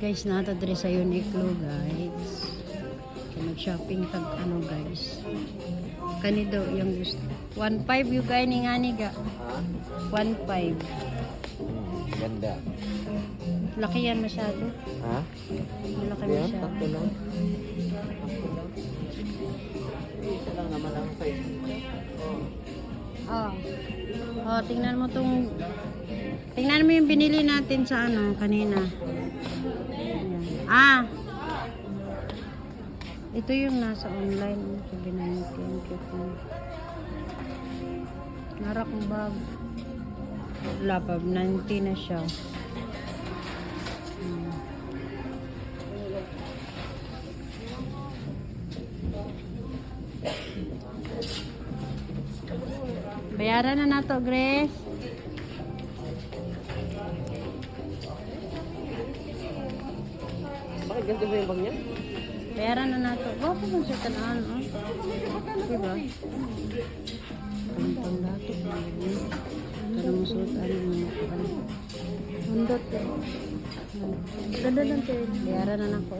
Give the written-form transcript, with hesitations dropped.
Guys, nata diri sa Uniqlo, guys. Kaya nag-shopping tag ano, guys. Kani daw yung gusto. 1.5 yung guy ni nga ni ga. 1.5. Ganda. Laki yan masyado. Ha? Malaki Yan, masyado. takto lang. Isa lang naman ang size nito. Oh. Oh, tingnan mo tong tingnan mo yung binili natin sa ano kanina. Ayan. Ah. Ito yung nasa online. Sabi na yung cute mo. Narak ng bag. Lapab, 90 na siya. Bayaran na nato, Grace. Bakit ganito ba yung bag niya? Bayaran na nato. Gwapo man siya tanaan, oh. Diba? Pantang dato. Pero masutan mo. Undot eh. Ganda lang tayo. Bayaran na nako.